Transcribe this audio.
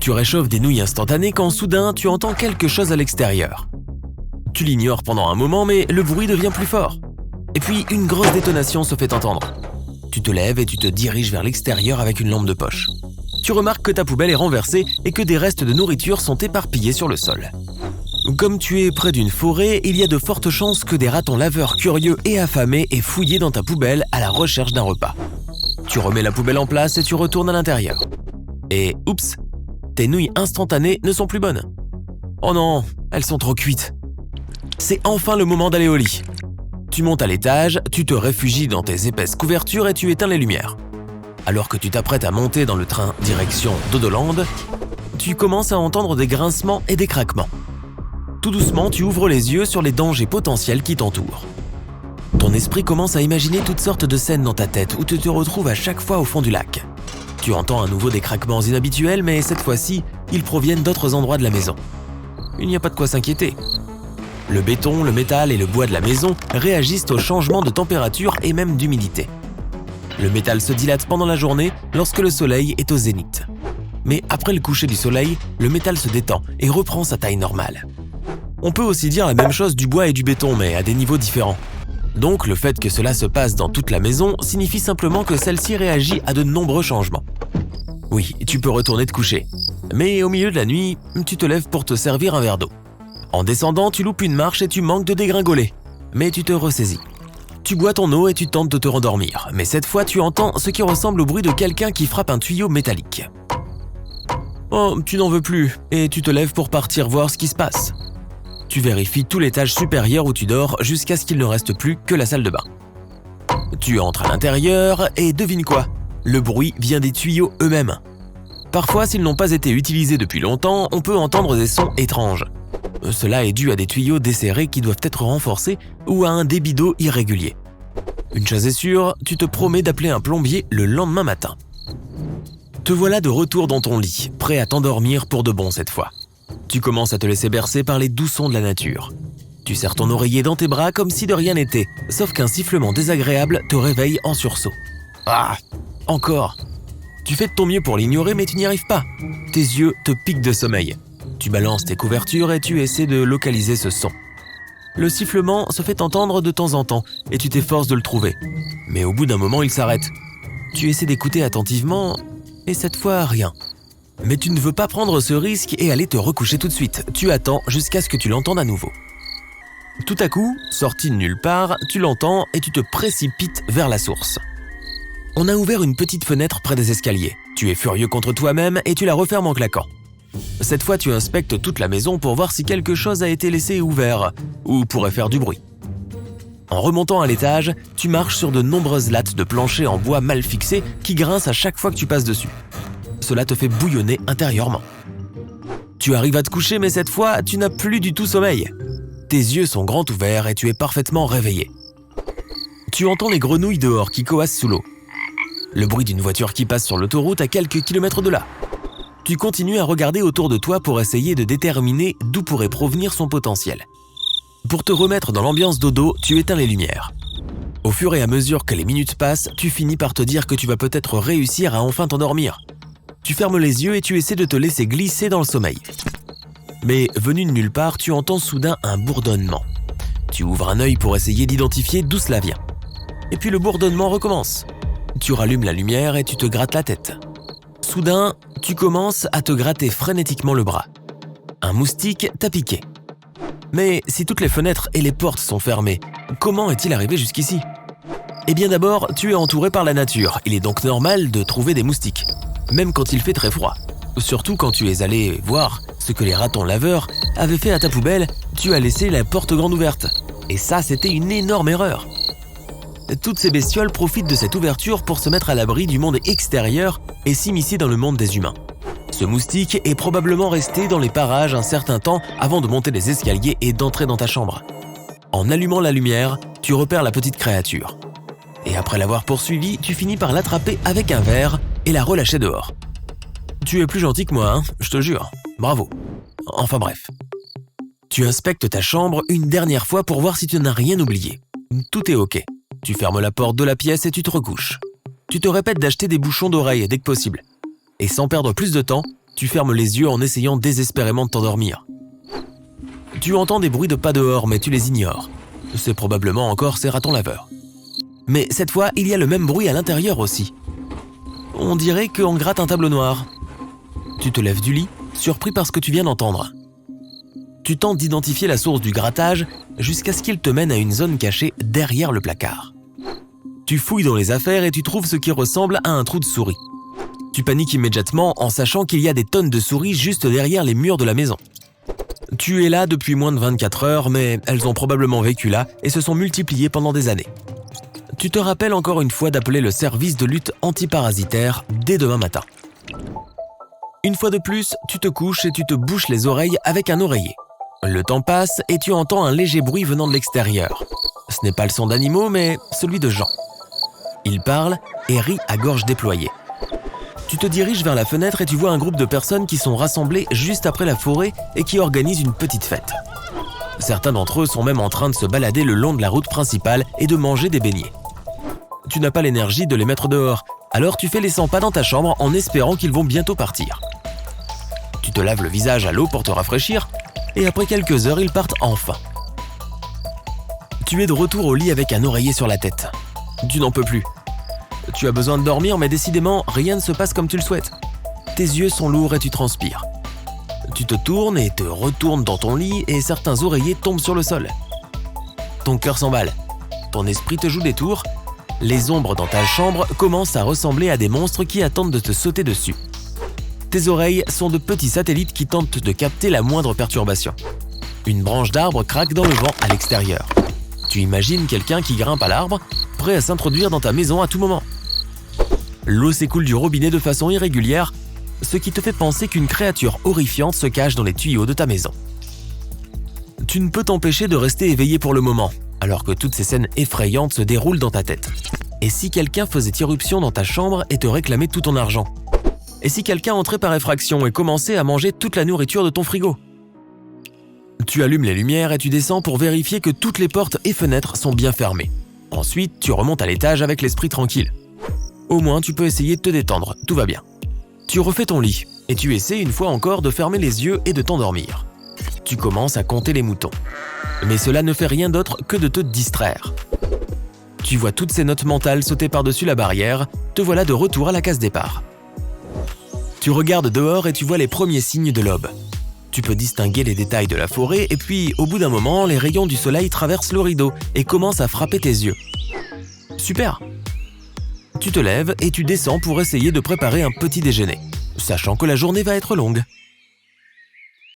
Tu réchauffes des nouilles instantanées quand soudain tu entends quelque chose à l'extérieur. Tu l'ignores pendant un moment mais le bruit devient plus fort. Et puis une grosse détonation se fait entendre. Tu te lèves et tu te diriges vers l'extérieur avec une lampe de poche. Tu remarques que ta poubelle est renversée et que des restes de nourriture sont éparpillés sur le sol. Comme tu es près d'une forêt, il y a de fortes chances que des ratons laveurs curieux et affamés aient fouillé dans ta poubelle à la recherche d'un repas. Tu remets la poubelle en place et tu retournes à l'intérieur. Et oups, tes nouilles instantanées ne sont plus bonnes. Oh non, elles sont trop cuites. C'est enfin le moment d'aller au lit. Tu montes à l'étage, tu te réfugies dans tes épaisses couvertures et tu éteins les lumières. Alors que tu t'apprêtes à monter dans le train direction Dodoland, tu commences à entendre des grincements et des craquements. Tout doucement, tu ouvres les yeux sur les dangers potentiels qui t'entourent. Ton esprit commence à imaginer toutes sortes de scènes dans ta tête où tu te retrouves à chaque fois au fond du lac. Tu entends à nouveau des craquements inhabituels, mais cette fois-ci, ils proviennent d'autres endroits de la maison. Il n'y a pas de quoi s'inquiéter. Le béton, le métal et le bois de la maison réagissent aux changements de température et même d'humidité. Le métal se dilate pendant la journée lorsque le soleil est au zénith. Mais après le coucher du soleil, le métal se détend et reprend sa taille normale. On peut aussi dire la même chose du bois et du béton, mais à des niveaux différents. Donc le fait que cela se passe dans toute la maison signifie simplement que celle-ci réagit à de nombreux changements. Oui, tu peux retourner te coucher. Mais au milieu de la nuit, tu te lèves pour te servir un verre d'eau. En descendant, tu loupes une marche et tu manques de dégringoler. Mais tu te ressaisis. Tu bois ton eau et tu tentes de te rendormir. Mais cette fois, tu entends ce qui ressemble au bruit de quelqu'un qui frappe un tuyau métallique. Oh, tu n'en veux plus et tu te lèves pour partir voir ce qui se passe. Tu vérifies tout l'étage supérieur où tu dors jusqu'à ce qu'il ne reste plus que la salle de bain. Tu entres à l'intérieur et devine quoi ? Le bruit vient des tuyaux eux-mêmes. Parfois, s'ils n'ont pas été utilisés depuis longtemps, on peut entendre des sons étranges. Cela est dû à des tuyaux desserrés qui doivent être renforcés ou à un débit d'eau irrégulier. Une chose est sûre, tu te promets d'appeler un plombier le lendemain matin. Te voilà de retour dans ton lit, prêt à t'endormir pour de bon cette fois. Tu commences à te laisser bercer par les doux sons de la nature. Tu serres ton oreiller dans tes bras comme si de rien n'était, sauf qu'un sifflement désagréable te réveille en sursaut. Ah, encore. Tu fais de ton mieux pour l'ignorer mais tu n'y arrives pas. Tes yeux te piquent de sommeil. Tu balances tes couvertures et tu essaies de localiser ce son. Le sifflement se fait entendre de temps en temps et tu t'efforces de le trouver. Mais au bout d'un moment, il s'arrête. Tu essaies d'écouter attentivement et cette fois, rien. Mais tu ne veux pas prendre ce risque et aller te recoucher tout de suite. Tu attends jusqu'à ce que tu l'entendes à nouveau. Tout à coup, sorti de nulle part, tu l'entends et tu te précipites vers la source. On a ouvert une petite fenêtre près des escaliers. Tu es furieux contre toi-même et tu la refermes en claquant. Cette fois, tu inspectes toute la maison pour voir si quelque chose a été laissé ouvert ou pourrait faire du bruit. En remontant à l'étage, tu marches sur de nombreuses lattes de plancher en bois mal fixées qui grincent à chaque fois que tu passes dessus. Cela te fait bouillonner intérieurement. Tu arrives à te coucher, mais cette fois, tu n'as plus du tout sommeil. Tes yeux sont grands ouverts et tu es parfaitement réveillé. Tu entends les grenouilles dehors qui coassent sous l'eau. Le bruit d'une voiture qui passe sur l'autoroute à quelques kilomètres de là. Tu continues à regarder autour de toi pour essayer de déterminer d'où pourrait provenir son potentiel. Pour te remettre dans l'ambiance dodo, tu éteins les lumières. Au fur et à mesure que les minutes passent, tu finis par te dire que tu vas peut-être réussir à enfin t'endormir. Tu fermes les yeux et tu essaies de te laisser glisser dans le sommeil. Mais venu de nulle part, tu entends soudain un bourdonnement. Tu ouvres un œil pour essayer d'identifier d'où cela vient. Et puis le bourdonnement recommence. Tu rallumes la lumière et tu te grattes la tête. Soudain, tu commences à te gratter frénétiquement le bras. Un moustique t'a piqué. Mais si toutes les fenêtres et les portes sont fermées, comment est-il arrivé jusqu'ici ? Eh bien d'abord, tu es entouré par la nature. Il est donc normal de trouver des moustiques, même quand il fait très froid. Surtout quand tu es allé voir ce que les ratons laveurs avaient fait à ta poubelle, tu as laissé la porte grande ouverte. Et ça, c'était une énorme erreur. Toutes ces bestioles profitent de cette ouverture pour se mettre à l'abri du monde extérieur et s'immiscer dans le monde des humains. Ce moustique est probablement resté dans les parages un certain temps avant de monter les escaliers et d'entrer dans ta chambre. En allumant la lumière, tu repères la petite créature. Et après l'avoir poursuivie, tu finis par l'attraper avec un verre et la relâcher dehors. Tu es plus gentil que moi, hein, je te jure. Bravo. Enfin bref. Tu inspectes ta chambre une dernière fois pour voir si tu n'as rien oublié. Tout est ok. Tu fermes la porte de la pièce et tu te recouches. Tu te répètes d'acheter des bouchons d'oreilles dès que possible. Et sans perdre plus de temps, Tu fermes les yeux en essayant désespérément de t'endormir. Tu entends des bruits de pas dehors, mais tu les ignores. C'est probablement encore ces ratons laveurs. Mais cette fois, il y a le même bruit à l'intérieur aussi. On dirait qu'on gratte un tableau noir. Tu te lèves du lit, surpris par ce que tu viens d'entendre. Tu tentes d'identifier la source du grattage jusqu'à ce qu'il te mène à une zone cachée derrière le placard. Tu fouilles dans les affaires et tu trouves ce qui ressemble à un trou de souris. Tu paniques immédiatement en sachant qu'il y a des tonnes de souris juste derrière les murs de la maison. Tu es là depuis moins de 24 heures, mais elles ont probablement vécu là et se sont multipliées pendant des années. Tu te rappelles encore une fois d'appeler le service de lutte antiparasitaire dès demain matin. Une fois de plus, tu te couches et tu te bouches les oreilles avec un oreiller. Le temps passe et tu entends un léger bruit venant de l'extérieur. Ce n'est pas le son d'animaux, mais celui de gens. Ils parlent et rient à gorge déployée. Tu te diriges vers la fenêtre et tu vois un groupe de personnes qui sont rassemblées juste après la forêt et qui organisent une petite fête. Certains d'entre eux sont même en train de se balader le long de la route principale et de manger des beignets. Tu n'as pas l'énergie de les mettre dehors, alors tu fais les 100 pas dans ta chambre en espérant qu'ils vont bientôt partir. Tu te laves le visage à l'eau pour te rafraîchir, et après quelques heures, ils partent enfin. Tu es de retour au lit avec un oreiller sur la tête. Tu n'en peux plus. Tu as besoin de dormir, mais décidément, rien ne se passe comme tu le souhaites. Tes yeux sont lourds et tu transpires. Tu te tournes et te retournes dans ton lit et certains oreillers tombent sur le sol. Ton cœur s'emballe. Ton esprit te joue des tours. Les ombres dans ta chambre commencent à ressembler à des monstres qui attendent de te sauter dessus. Tes oreilles sont de petits satellites qui tentent de capter la moindre perturbation. Une branche d'arbre craque dans le vent à l'extérieur. Tu imagines quelqu'un qui grimpe à l'arbre, prêt à s'introduire dans ta maison à tout moment. L'eau s'écoule du robinet de façon irrégulière, ce qui te fait penser qu'une créature horrifiante se cache dans les tuyaux de ta maison. Tu ne peux t'empêcher de rester éveillé pour le moment, alors que toutes ces scènes effrayantes se déroulent dans ta tête. Et si quelqu'un faisait irruption dans ta chambre et te réclamait tout ton argent? Et si quelqu'un entrait par effraction et commençait à manger toute la nourriture de ton frigo? Tu allumes les lumières et tu descends pour vérifier que toutes les portes et fenêtres sont bien fermées. Ensuite, tu remontes à l'étage avec l'esprit tranquille. Au moins, tu peux essayer de te détendre, tout va bien. Tu refais ton lit et tu essaies une fois encore de fermer les yeux et de t'endormir. Tu commences à compter les moutons. Mais cela ne fait rien d'autre que de te distraire. Tu vois toutes ces notes mentales sauter par-dessus la barrière, te voilà de retour à la case départ. Tu regardes dehors et tu vois les premiers signes de l'aube. Tu peux distinguer les détails de la forêt et puis, au bout d'un moment, les rayons du soleil traversent le rideau et commencent à frapper tes yeux. Super! Tu te lèves et tu descends pour essayer de préparer un petit déjeuner, sachant que la journée va être longue.